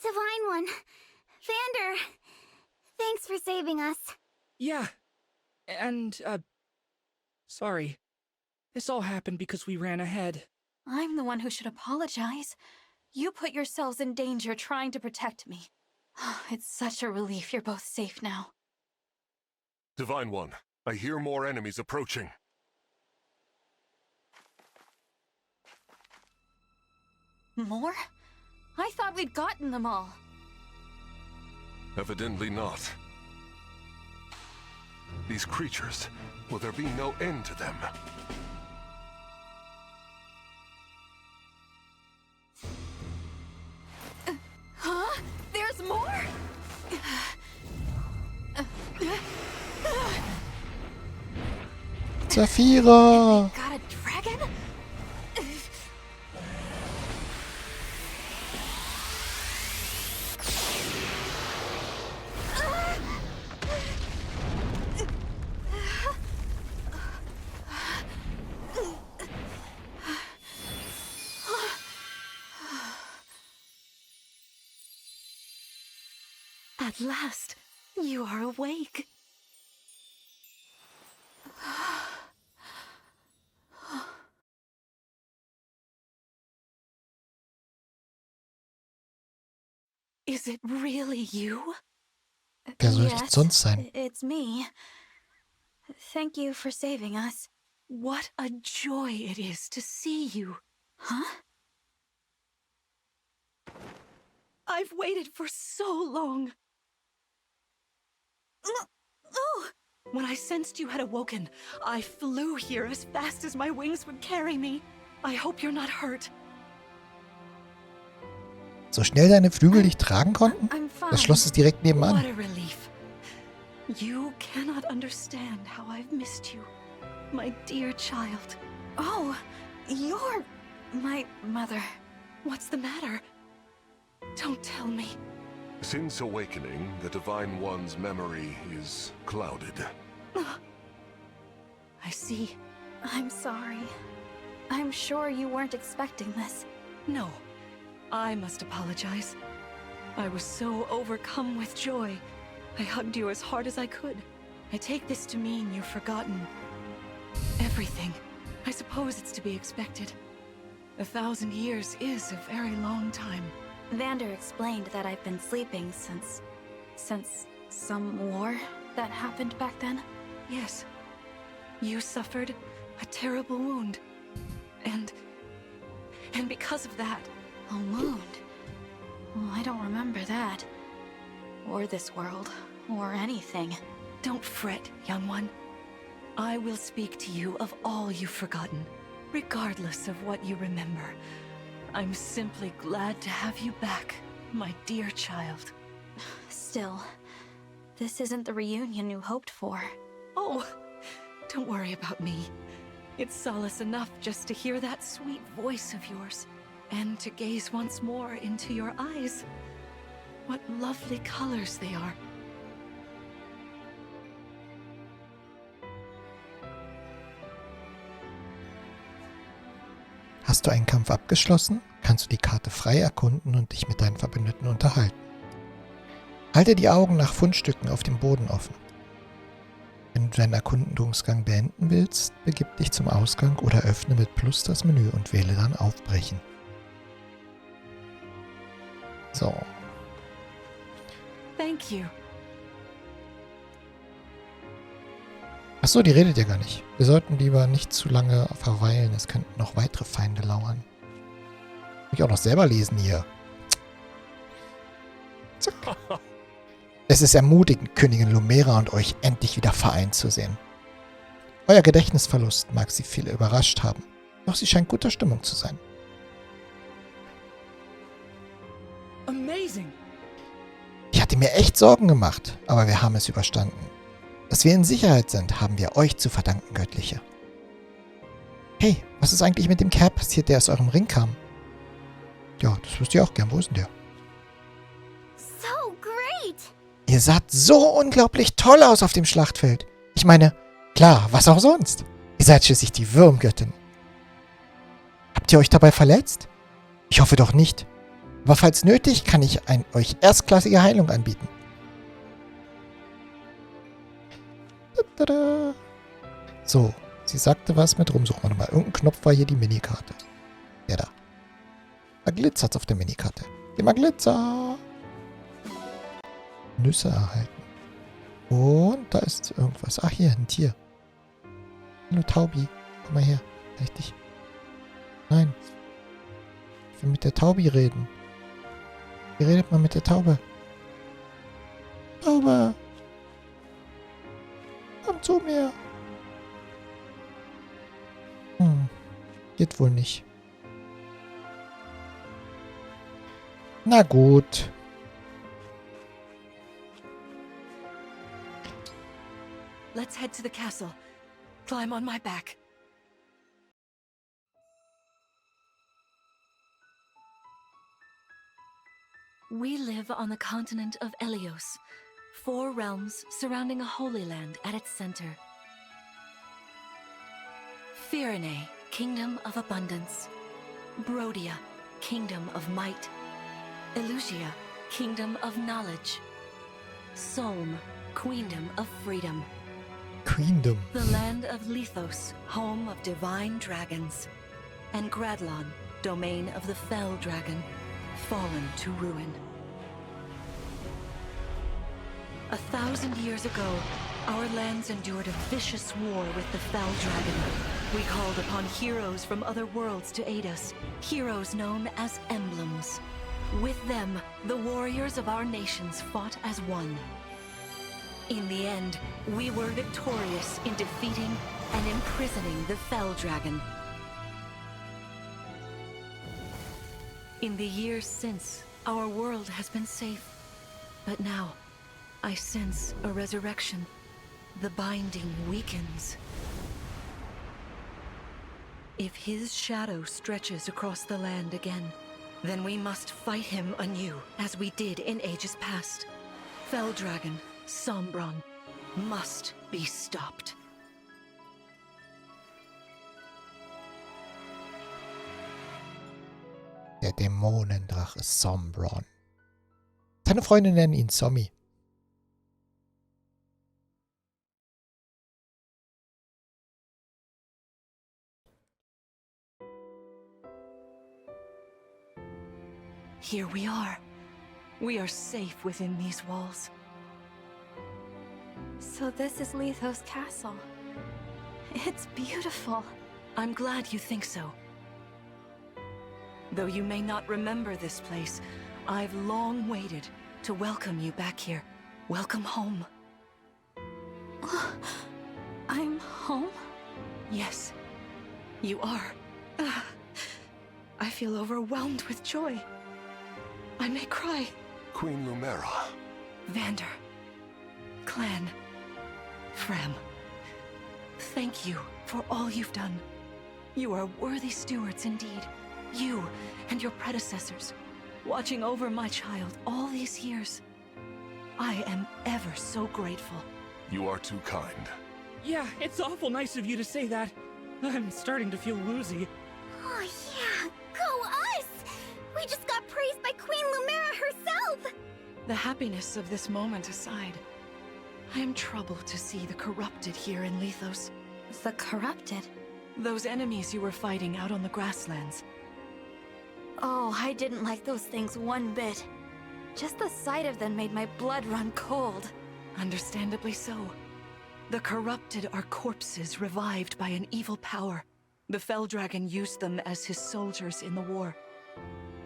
Divine One. Vander. Thanks for saving us. Yeah. And, sorry. This all happened because we ran ahead. I'm the one who should apologize. You put yourselves in danger trying to protect me. It's such a relief you're both safe now. Divine One, I hear more enemies approaching. More? I thought we'd gotten them all. Evidently not. These creatures, will there be no end to them? Huh? There's more? Saphira! Got a dragon? At last, you are awake. Is it really you? Wer soll es sonst sein? It's me. Thank you for saving us. What a joy it is to see you. Huh? I've waited for so long. When I sensed you had awoken, I flew here as fast as my wings would carry me. I hope you're not hurt. So schnell deine Flügel dich tragen konnten? I'm fine. Das Schloss ist direkt What nebenan. a relief. You cannot understand how I've missed you, my dear child. Oh, you're my mother. What's the matter? Don't tell me. Since awakening, the Divine One's memory is clouded. I see. I'm sorry. I'm sure you weren't expecting this. No, I must apologize. I was so overcome with joy. I hugged you as hard as I could. I take this to mean you've forgotten everything. I suppose it's to be expected. 1,000 years is a very long time. Vander explained that I've been sleeping since some war that happened back then. Yes. You suffered a terrible wound. And because of that... A wound? Oh, I don't remember that. Or this world. Or anything. Don't fret, young one. I will speak to you of all you've forgotten, regardless of what you remember. I'm simply glad to have you back, my dear child. Still, this isn't the reunion you hoped for. Oh, don't worry about me. It's solace enough just to hear that sweet voice of yours, and to gaze once more into your eyes. What lovely colors they are. Hast du einen Kampf abgeschlossen? Kannst du die Karte frei erkunden und dich mit deinen Verbündeten unterhalten. Halte die Augen nach Fundstücken auf dem Boden offen. Wenn du deinen Erkundungsgang beenden willst, begib dich zum Ausgang oder öffne mit Plus das Menü und wähle dann Aufbrechen. So. Thank you. Achso, die redet ja gar nicht. Wir sollten lieber nicht zu lange verweilen. Es könnten noch weitere Feinde lauern. Muss ich auch noch selber lesen hier. Zack. Es ist ermutigend, Königin Lumera und euch endlich wieder vereint zu sehen. Euer Gedächtnisverlust mag sie viele überrascht haben, doch sie scheint guter Stimmung zu sein. Amazing. Ich hatte mir echt Sorgen gemacht, aber wir haben es überstanden. Dass wir in Sicherheit sind, haben wir euch zu verdanken, Göttliche. Hey, was ist eigentlich mit dem Kerl passiert, der aus eurem Ring kam? Ja, das wüsste ich auch gern. Wo ist denn der? So great! Ihr saht so unglaublich toll aus auf dem Schlachtfeld. Ich meine, klar, was auch sonst. Ihr seid schließlich die Würmgöttin. Habt ihr euch dabei verletzt? Ich hoffe doch nicht. Aber falls nötig, kann ich euch erstklassige Heilung anbieten. Tada. So, sie sagte was mit rumsuchen. Warte mal, irgendein Knopf war hier die Minikarte. Der da. Da glitzert's auf der Minikarte. Immer Glitzer. Nüsse erhalten. Und da ist irgendwas. Ach, hier, ein Tier. Hallo, Taubi. Komm mal her. Richtig. Nein. Ich will mit der Taubi reden. Wie redet man mit der Taube? Taube! Komm zu mir! Geht wohl nicht. Na gut. Let's head to the castle. Climb on my back. We live on the continent of Elios, 4 realms surrounding a holy land at its center. Firene, kingdom of abundance. Brodia, kingdom of might. Elusia, kingdom of knowledge. Solm, queendom of freedom. Queendom. The land of Lythos, home of divine dragons. And Gradlon, domain of the fell dragon, fallen to ruin. 1,000 years ago, our lands endured a vicious war with the fell dragon. We called upon heroes from other worlds to aid us, heroes known as emblems. With them, the warriors of our nations fought as one. In the end, we were victorious in defeating and imprisoning the fell dragon. In the years since, our world has been safe. But now, I sense a resurrection. The binding weakens. If his shadow stretches across the land again, then we must fight him anew, as we did in ages past. Fell Dragon, Sombron, must be stopped. Der Dämonendrache Sombron. Seine Freunde nennen ihn Sommi. Here we are. We are safe within these walls. So this is Lythos Castle. It's beautiful. I'm glad you think so. Though you may not remember this place, I've long waited to welcome you back here. Welcome home. I'm home? Yes, you are. I feel overwhelmed with joy. I may cry. Queen Lumera. Vander. Clan. Frem. Thank you for all you've done. You are worthy stewards indeed. You and your predecessors, watching over my child all these years. I am ever so grateful. You are too kind. Yeah, it's awful nice of you to say that. I'm starting to feel woozy. Oh yeah, go us! We just got praised by Queen Lumera herself! The happiness of this moment aside, I am troubled to see the corrupted here in Lythos. The corrupted? Those enemies you were fighting out on the grasslands. Oh, I didn't like those things one bit. Just the sight of them made my blood run cold. Understandably so. The corrupted are corpses revived by an evil power. The Fell Dragon used them as his soldiers in the war.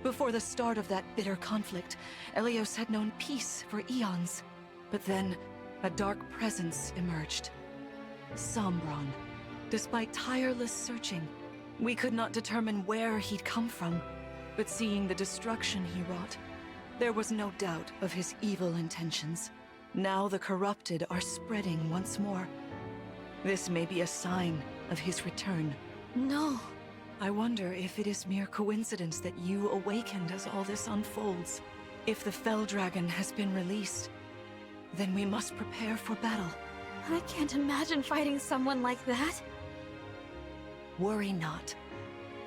Before the start of that bitter conflict, Elios had known peace for eons. But then, a dark presence emerged. Sombron. Despite tireless searching, we could not determine where he'd come from. But seeing the destruction he wrought, there was no doubt of his evil intentions. Now the corrupted are spreading once more. This may be a sign of his return. No. I wonder if it is mere coincidence that you awakened as all this unfolds. If the Fell Dragon has been released, then we must prepare for battle. I can't imagine fighting someone like that. Worry not.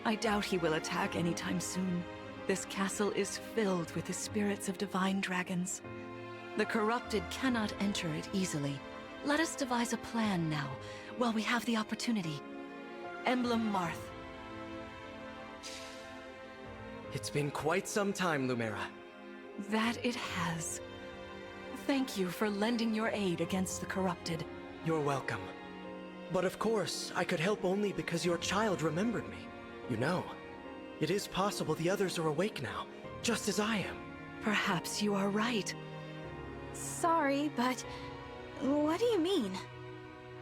I doubt he will attack anytime soon. This castle is filled with the spirits of divine dragons. The corrupted cannot enter it easily. Let us devise a plan now, while we have the opportunity. Emblem Marth. It's been quite some time, Lumera. That it has. Thank you for lending your aid against the corrupted. You're welcome. But of course, I could help only because your child remembered me. You know, it is possible the others are awake now, just as I am. Perhaps you are right. Sorry, but what do you mean?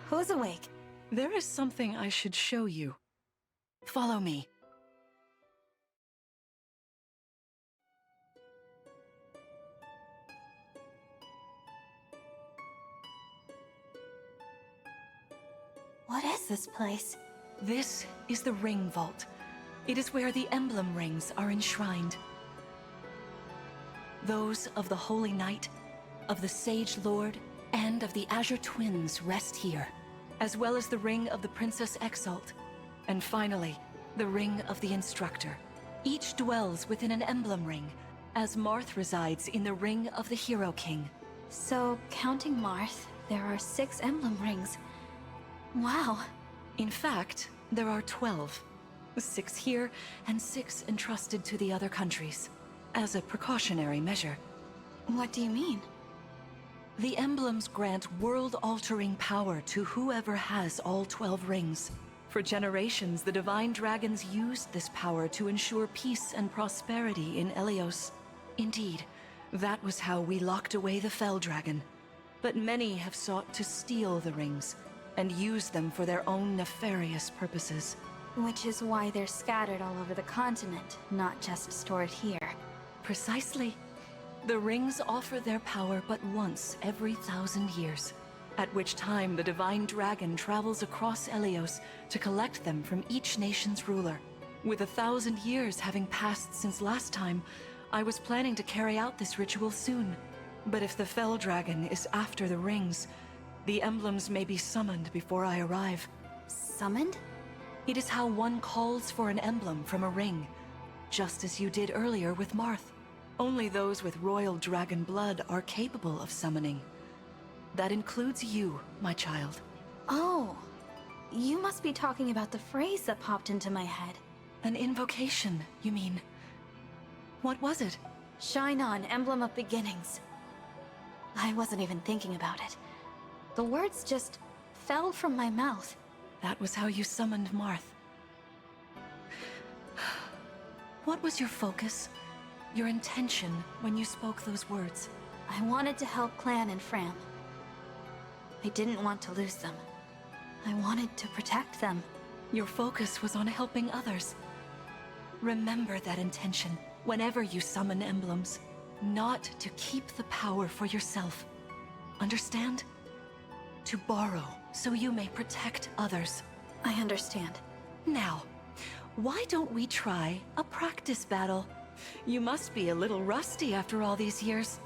Who's awake? There is something I should show you. Follow me. What is this place? This is the Ring Vault. It is where the Emblem Rings are enshrined. Those of the Holy Knight, of the Sage Lord, and of the Azure Twins rest here, as well as the Ring of the Princess Exalt, and finally, the Ring of the Instructor. Each dwells within an Emblem Ring, as Marth resides in the Ring of the Hero King. So, counting Marth, there are 6 Emblem Rings. Wow. In fact, there are 12. 6 here, and 6 entrusted to the other countries, as a precautionary measure. What do you mean? The emblems grant world-altering power to whoever has all 12 rings. For generations, the Divine Dragons used this power to ensure peace and prosperity in Helios. Indeed, that was how we locked away the Fell Dragon. But many have sought to steal the rings, and use them for their own nefarious purposes. Which is why they're scattered all over the continent, not just stored here. Precisely. The rings offer their power but once every 1,000 years, at which time the Divine Dragon travels across Helios to collect them from each nation's ruler. With 1,000 years having passed since last time, I was planning to carry out this ritual soon. But if the Fell Dragon is after the rings, the emblems may be summoned before I arrive. Summoned? It is how one calls for an emblem from a ring, just as you did earlier with Marth. Only those with royal dragon blood are capable of summoning. That includes you, my child. Oh, you must be talking about the phrase that popped into my head. An invocation, you mean? What was it? Shine on, Emblem of Beginnings. I wasn't even thinking about it. The words just fell from my mouth. That was how you summoned Marth. What was your focus? Your intention when you spoke those words? I wanted to help Clan and Fram. I didn't want to lose them. I wanted to protect them. Your focus was on helping others. Remember that intention whenever you summon emblems. Not to keep the power for yourself. Understand? To borrow so you may protect others. I understand. Now, why don't we try a practice battle? You must be a little rusty after all these years.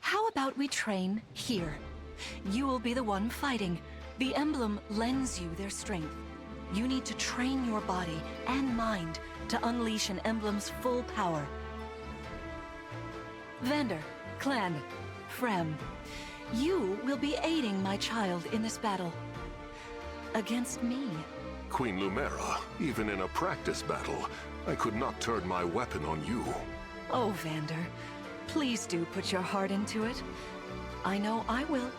How about we train here? You will be the one fighting. The emblem lends you their strength. You need to train your body and mind to unleash an emblem's full power. Vander, Clan, Fram, you will be aiding my child in this battle. Against me. Queen Lumera, even in a practice battle, I could not turn my weapon on you. Oh, Vander, please do put your heart into it. I know I will.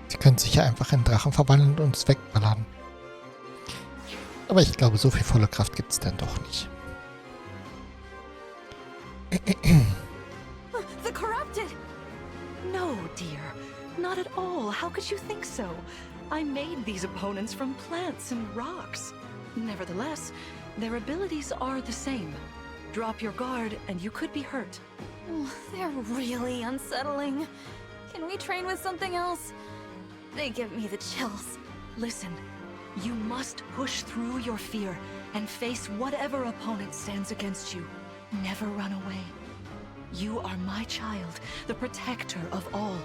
Sie können sich ja einfach in Drachen verwandeln und uns wegballern. Aber ich glaube, so viel volle Kraft gibt es dann doch nicht. The corrupted! No, dear. Not at all. How could you think so? I made these opponents from plants and rocks. Nevertheless, their abilities are the same. Drop your guard and you could be hurt. Oh, they're really unsettling. Can we train with something else? They give me the chills. Listen, you must push through your fear and face whatever opponent stands against you. Never run away. You are my child, the protector of all.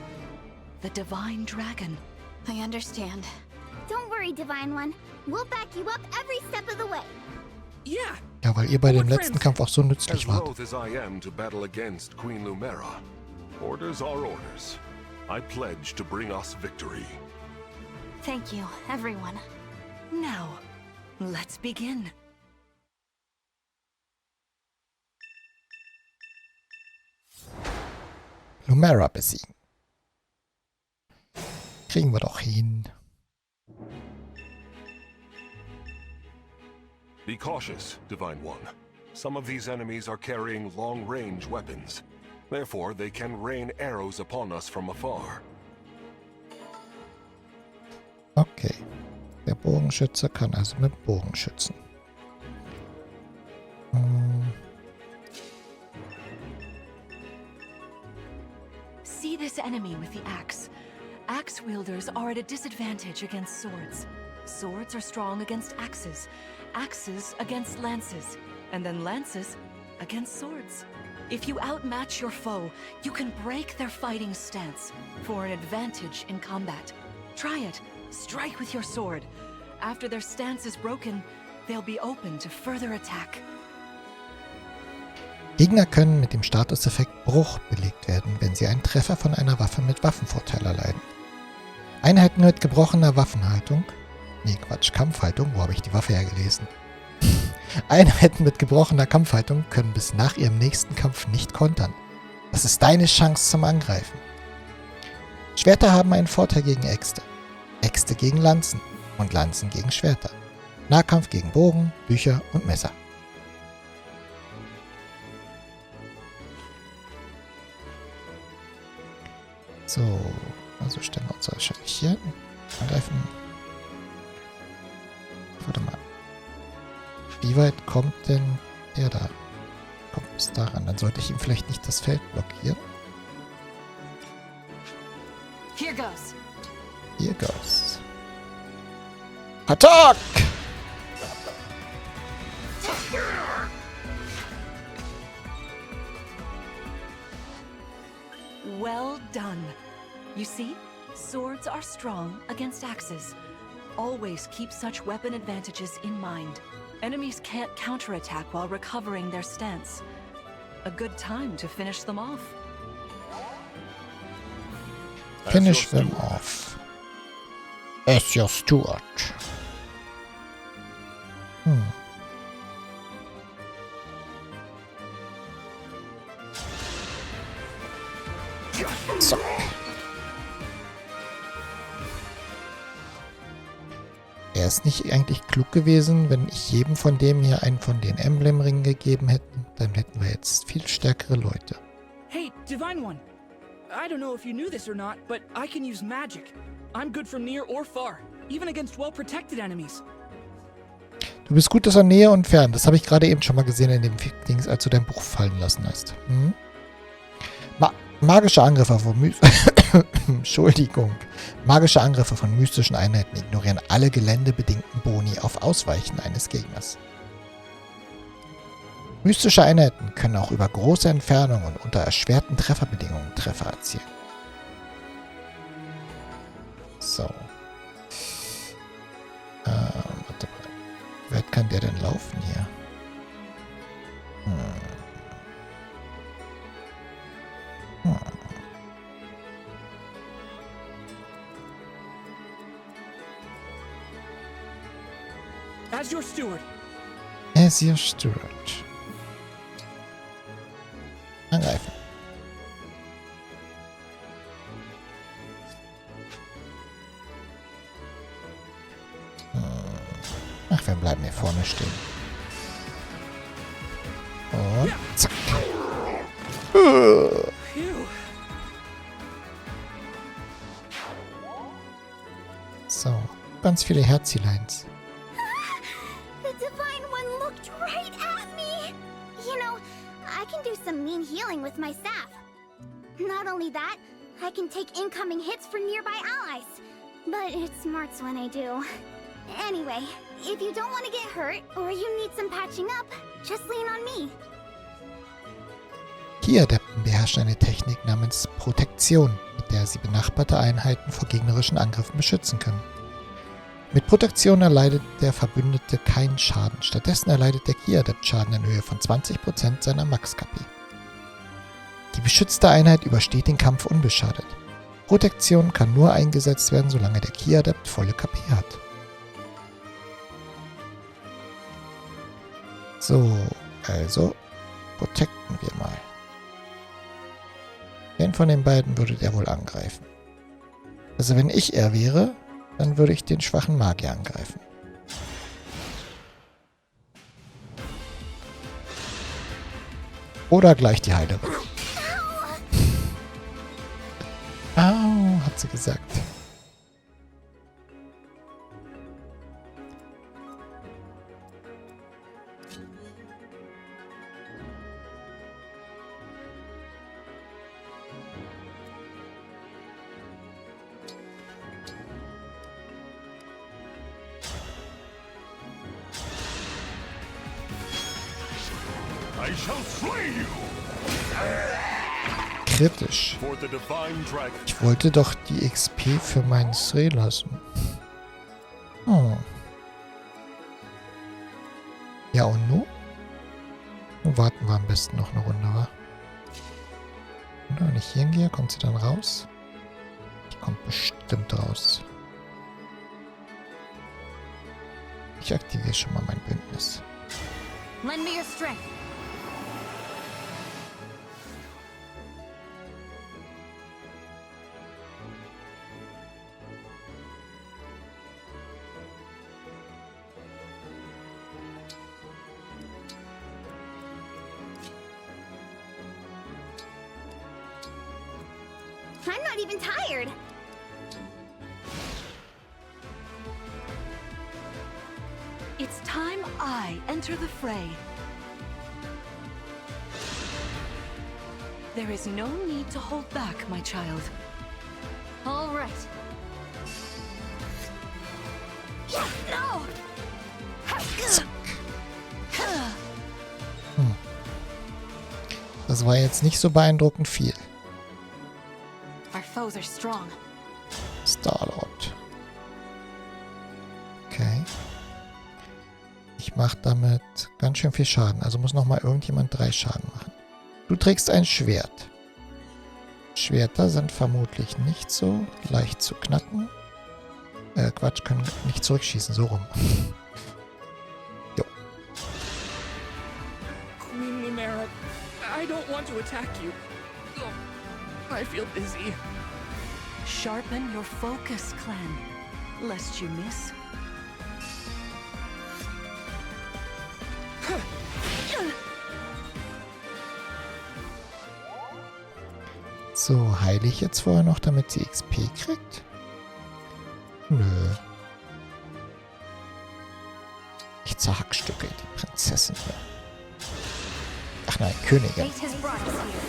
The divine dragon. I understand. Don't worry, Divine One. We'll back you up every step of the way. Yeah. Ja, weil ihr bei dem letzten Kampf auch so nützlich As wart. loath as I am to battle against Queen Lumera, orders are orders. I pledge to bring us victory. Thank you, everyone. Now, let's begin. Lumera besiegen. Kriegen wir doch hin. Be cautious, Divine One. Some of these enemies are carrying long-range weapons. Therefore, they can rain arrows upon us from afar. Okay. Der Bogenschütze kann also mit Bogen schützen. See this enemy with the axe. Axe wielders are at a disadvantage against swords. Swords are strong against axes. Axes against lances. And then lances against swords. If you outmatch your foe, you can break their fighting stance for an advantage in combat. Try it. Strike with your sword. After their stance is broken, they'll be open to further attack. Gegner können mit dem Statuseffekt Bruch belegt werden, wenn sie einen Treffer von einer Waffe mit Waffenvorteil erleiden. Einheiten mit gebrochener Waffenhaltung, Kampfhaltung, wo habe ich die Waffe hergelesen? Einheiten mit gebrochener Kampfhaltung können bis nach ihrem nächsten Kampf nicht kontern. Das ist deine Chance zum Angreifen. Schwerter haben einen Vorteil gegen Äxte, Äxte gegen Lanzen und Lanzen gegen Schwerter, Nahkampf gegen Bogen, Bücher und Messer. So, also stellen wir uns wahrscheinlich hier angreifen. Warte mal. Wie weit kommt denn der da? Kommt bis daran. Dann sollte ich ihm vielleicht nicht das Feld blockieren. Here goes. Here goes. Attack! Well done. You see, swords are strong against axes. Always keep such weapon advantages in mind. Enemies can't counterattack while recovering their stance. A good time to finish them off. Finish them off. As your steward. So. Wäre es nicht eigentlich klug gewesen, wenn ich jedem von dem hier einen von den Emblem-Ringen gegeben hätte? Dann hätten wir jetzt viel stärkere Leute. Hey, Divine One. I don't know if you knew this or not, but I can use magic. I'm good from near or far, even against well-protected enemies. Du bist gut aus der Nähe und fern. Das habe ich gerade eben schon mal gesehen in dem Dings, als du dein Buch fallen lassen hast. Magische Angriffe von Entschuldigung. Magische Angriffe von mystischen Einheiten ignorieren alle geländebedingten Boni auf Ausweichen eines Gegners. Mystische Einheiten können auch über große Entfernungen und unter erschwerten Trefferbedingungen Treffer erzielen. So. Warte mal. Wie weit kann der denn laufen hier? As your steward. As your steward. Angreifen. Ach, wir bleiben hier vorne stehen. Und zack. Phew. So, ganz viele Herzileins. The Divine One looked right at me! You know, I can do some mean healing with my staff. Not only that, I can take incoming hits for nearby allies. But it smarts when I do. Anyway, if you don't want to get hurt, or you need some patching up, just lean on me. Ki-Adepten beherrschen eine Technik namens Protektion, mit der sie benachbarte Einheiten vor gegnerischen Angriffen beschützen können. Mit Protektion erleidet der Verbündete keinen Schaden. Stattdessen erleidet der Ki-Adept Schaden in Höhe von 20% seiner Max-KP. Die beschützte Einheit übersteht den Kampf unbeschadet. Protektion kann nur eingesetzt werden, solange der Ki-Adept volle KP hat. So, also protecten wir mal. Wen von den beiden würde der wohl angreifen? Also wenn ich er wäre, dann würde ich den schwachen Magier angreifen. Oder gleich die Heilerin. Au, hat sie gesagt. I shall slay you. Kritisch. For the divine dragon. Ich wollte doch die XP für meinen Sre lassen. Oh. Ja und nun? Nun warten wir am besten noch eine Runde, wa? Und wenn ich hier hingehe, kommt sie dann raus? Die kommt bestimmt raus. Ich aktiviere schon mal mein Bündnis. Lend me your strength. I'm not even tired. It's time I enter the fray. There is no need to hold back, my child. All right. No! Das war jetzt nicht so beeindruckend viel. Our foes are strong. Star-Lord. Okay. Ich mache damit ganz schön viel Schaden. Also muss nochmal irgendjemand 3 Schaden machen. Du trägst ein Schwert. Schwerter sind vermutlich nicht so leicht zu knacken. Quatsch, können nicht zurückschießen, so rum. Jo. Queen Lumera, I don't want to attack you. Oh, I feel dizzy. Sharpen your focus, clan, lest you miss. So, heile ich jetzt vorher noch, damit sie XP kriegt? Nö. Ich zerhackstücke die Prinzessin hier. Ach nein, Königin. Fate has brought us here.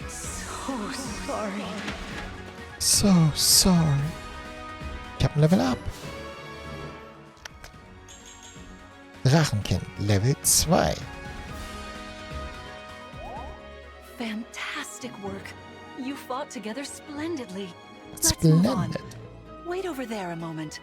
So sorry. So sorry. Ich hab ein Level Up. Drachenkind, Level 2. Fantastic work. You fought together splendidly. Let's move on. Splendid. Wait over there a moment.